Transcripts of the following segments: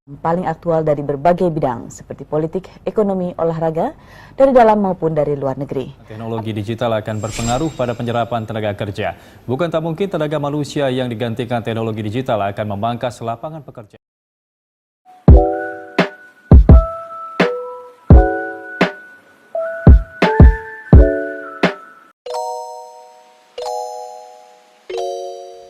paling aktual dari berbagai bidang seperti politik, ekonomi, olahraga, dari dalam maupun dari luar negeri. Teknologi digital akan berpengaruh pada penyerapan tenaga kerja. Bukan tak mungkin tenaga manusia yang digantikan teknologi digital akan memangkas lapangan pekerjaan.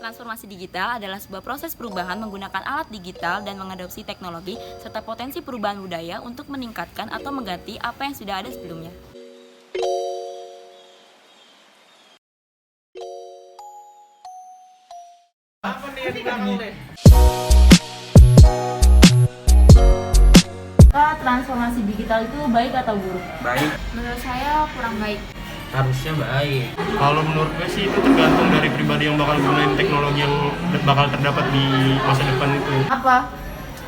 Transformasi digital adalah sebuah proses perubahan menggunakan alat digital dan mengadopsi teknologi serta potensi perubahan budaya untuk meningkatkan atau mengganti apa yang sudah ada sebelumnya. Transformasi digital itu baik atau buruk? Baik. Menurut saya kurang baik. Harusnya baik. Kalau menurut gue sih itu tergantung dari pribadi yang bakal gunain teknologi yang bakal terdapat di masa depan itu. Apa?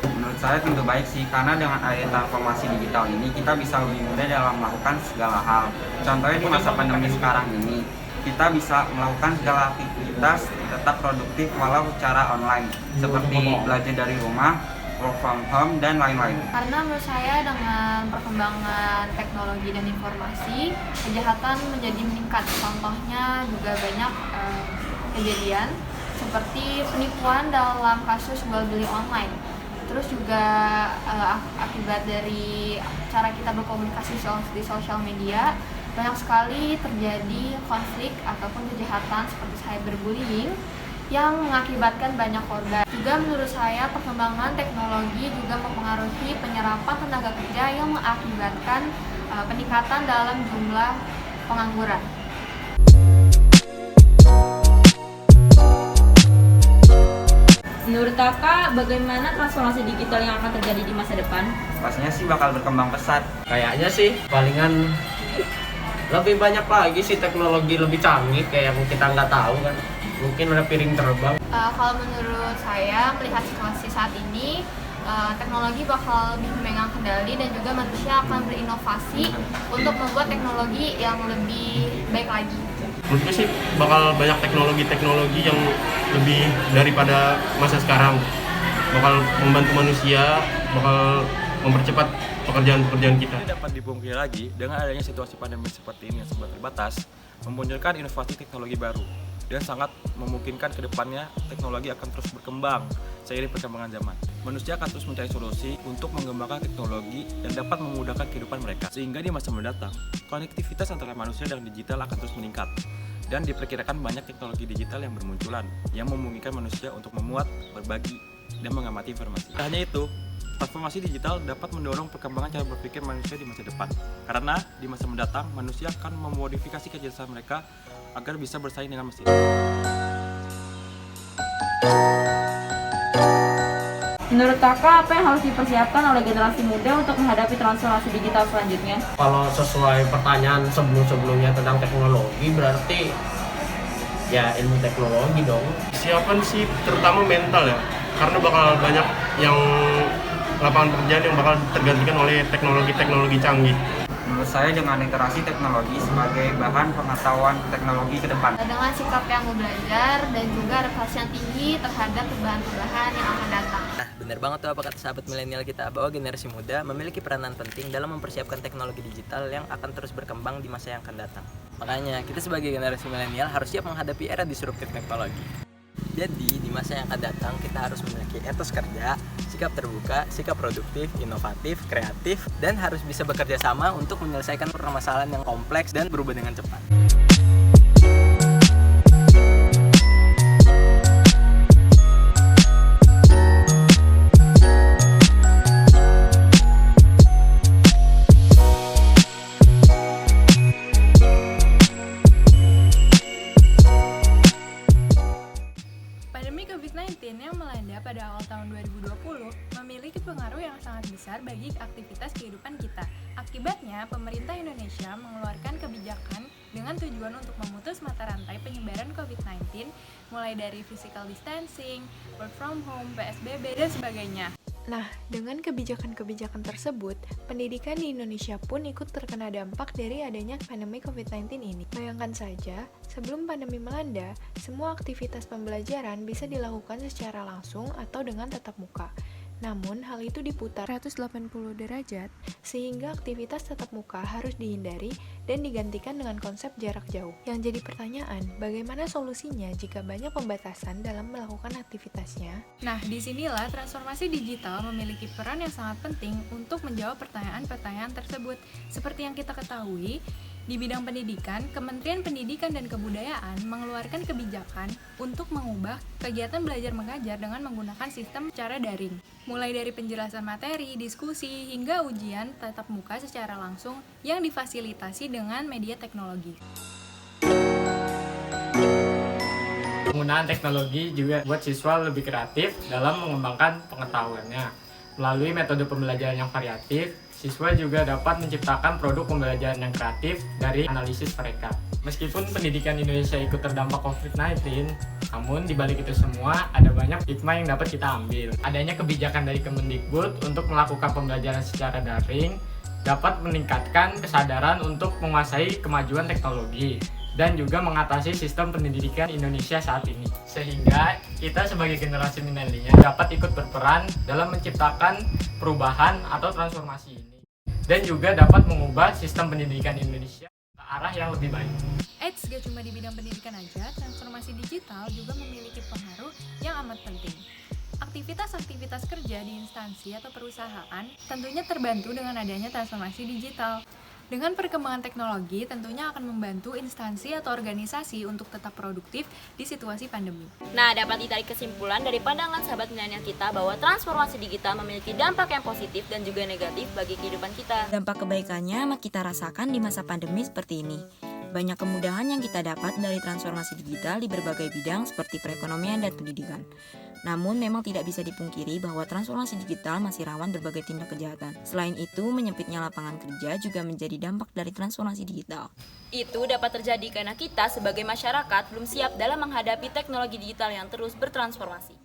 Menurut saya tentu baik sih, karena dengan adanya transformasi digital ini kita bisa lebih mudah dalam melakukan segala hal. Contohnya di masa pandemi sekarang ini, kita bisa melakukan segala aktivitas tetap produktif walau secara online, seperti belajar dari rumah, work from home, dan lain-lain. Karena menurut saya dengan perkembangan teknologi dan informasi, kejahatan menjadi meningkat. Contohnya juga banyak kejadian seperti penipuan dalam kasus jual beli online. Terus juga akibat dari cara kita berkomunikasi di sosial media, banyak sekali terjadi konflik ataupun kejahatan seperti cyberbullying yang mengakibatkan banyak korban. Juga menurut saya perkembangan teknologi juga mempengaruhi penyerapan tenaga kerja yang mengakibatkan peningkatan dalam jumlah pengangguran. Menurut kakak, bagaimana transformasi digital yang akan terjadi di masa depan? Pastinya sih bakal berkembang pesat. Kayaknya sih palingan lebih banyak lagi sih teknologi lebih canggih kayak yang kita nggak tahu kan. Mungkin ada piring terbang. Kalau menurut saya melihat situasi saat ini, teknologi bakal lebih memegang kendali dan juga manusia akan berinovasi untuk membuat teknologi yang lebih baik lagi. Menurut gue sih bakal banyak teknologi yang lebih daripada masa sekarang. Bakal membantu manusia, bakal mempercepat pekerjaan-pekerjaan kita. Ini dapat dipungkiri lagi dengan adanya situasi pandemi seperti ini yang serba terbatas, memunculkan inovasi teknologi baru dan sangat memungkinkan ke depannya teknologi akan terus berkembang seiring perkembangan zaman. Manusia akan terus mencari solusi untuk mengembangkan teknologi dan dapat memudahkan kehidupan mereka. Sehingga di masa mendatang, konektivitas antara manusia dan digital akan terus meningkat. Dan diperkirakan banyak teknologi digital yang bermunculan yang memungkinkan manusia untuk memuat, berbagi, dan mengamati informasi. Tak hanya itu, transformasi digital dapat mendorong perkembangan cara berpikir manusia di masa depan. Karena di masa mendatang, manusia akan memodifikasi kecerdasan mereka agar bisa bersaing dengan mesin. Menurut kakak, apa yang harus dipersiapkan oleh generasi muda untuk menghadapi transformasi digital selanjutnya? Kalau sesuai pertanyaan sebelum-sebelumnya tentang teknologi berarti ya ilmu teknologi dong. Siapan sih terutama mental ya, karena bakal banyak yang lapangan pekerjaan yang bakal tergantikan oleh teknologi canggih. Menurut saya dengan literasi teknologi sebagai bahan pengetahuan teknologi ke depan. Dengan sikap yang mau belajar dan juga adaptasi yang tinggi terhadap perubahan-perubahan yang akan datang. Nah, benar banget tuh apa kata sahabat milenial kita, bahwa generasi muda memiliki peranan penting dalam mempersiapkan teknologi digital yang akan terus berkembang di masa yang akan datang. Makanya, kita sebagai generasi milenial harus siap menghadapi era disruptif teknologi. Jadi, di masa yang akan datang, kita harus memiliki etos kerja, sikap terbuka, sikap produktif, inovatif, kreatif, dan harus bisa bekerja sama untuk menyelesaikan permasalahan yang kompleks dan berubah dengan cepat. Pandemi COVID-19 yang melanda pada awal tahun 2020 memiliki pengaruh yang sangat besar bagi aktivitas kehidupan kita. Akibatnya, pemerintah Indonesia mengeluarkan kebijakan dengan tujuan untuk memutus mata rantai penyebaran COVID-19, mulai dari physical distancing, work from home, PSBB, dan sebagainya. Nah, dengan kebijakan-kebijakan tersebut, pendidikan di Indonesia pun ikut terkena dampak dari adanya pandemi COVID-19 ini. Bayangkan saja, sebelum pandemi melanda, semua aktivitas pembelajaran bisa dilakukan secara langsung atau dengan tatap muka. Namun, hal itu diputar 180 derajat, sehingga aktivitas tatap muka harus dihindari dan digantikan dengan konsep jarak jauh. Yang jadi pertanyaan, bagaimana solusinya jika banyak pembatasan dalam melakukan aktivitasnya? Nah, disinilah transformasi digital memiliki peran yang sangat penting untuk menjawab pertanyaan-pertanyaan tersebut. Seperti yang kita ketahui, di bidang pendidikan, Kementerian Pendidikan dan Kebudayaan mengeluarkan kebijakan untuk mengubah kegiatan belajar mengajar dengan menggunakan sistem secara daring. Mulai dari penjelasan materi, diskusi, hingga ujian tatap muka secara langsung yang difasilitasi dengan media teknologi. Penggunaan teknologi juga buat siswa lebih kreatif dalam mengembangkan pengetahuannya. Melalui metode pembelajaran yang variatif, siswa juga dapat menciptakan produk pembelajaran yang kreatif dari analisis mereka. Meskipun pendidikan Indonesia ikut terdampak COVID-19, namun di balik itu semua ada banyak hikmah yang dapat kita ambil. Adanya kebijakan dari Kemendikbud untuk melakukan pembelajaran secara daring dapat meningkatkan kesadaran untuk menguasai kemajuan teknologi dan juga mengatasi sistem pendidikan Indonesia saat ini. Sehingga kita sebagai generasi milenial dapat ikut berperan dalam menciptakan perubahan atau transformasi ini. Dan juga dapat mengubah sistem pendidikan Indonesia ke arah yang lebih baik. Eits, gak cuma di bidang pendidikan aja, transformasi digital juga memiliki pengaruh yang amat penting. Aktivitas-aktivitas kerja di instansi atau perusahaan tentunya terbantu dengan adanya transformasi digital. Dengan perkembangan teknologi, tentunya akan membantu instansi atau organisasi untuk tetap produktif di situasi pandemi. Nah, dapat ditarik kesimpulan dari pandangan sahabat milenial kita bahwa transformasi digital memiliki dampak yang positif dan juga negatif bagi kehidupan kita. Dampak kebaikannya kita rasakan di masa pandemi seperti ini. Banyak kemudahan yang kita dapat dari transformasi digital di berbagai bidang seperti perekonomian dan pendidikan. Namun memang tidak bisa dipungkiri bahwa transformasi digital masih rawan berbagai tindak kejahatan. Selain itu, menyempitnya lapangan kerja juga menjadi dampak dari transformasi digital. Itu dapat terjadi karena kita sebagai masyarakat belum siap dalam menghadapi teknologi digital yang terus bertransformasi.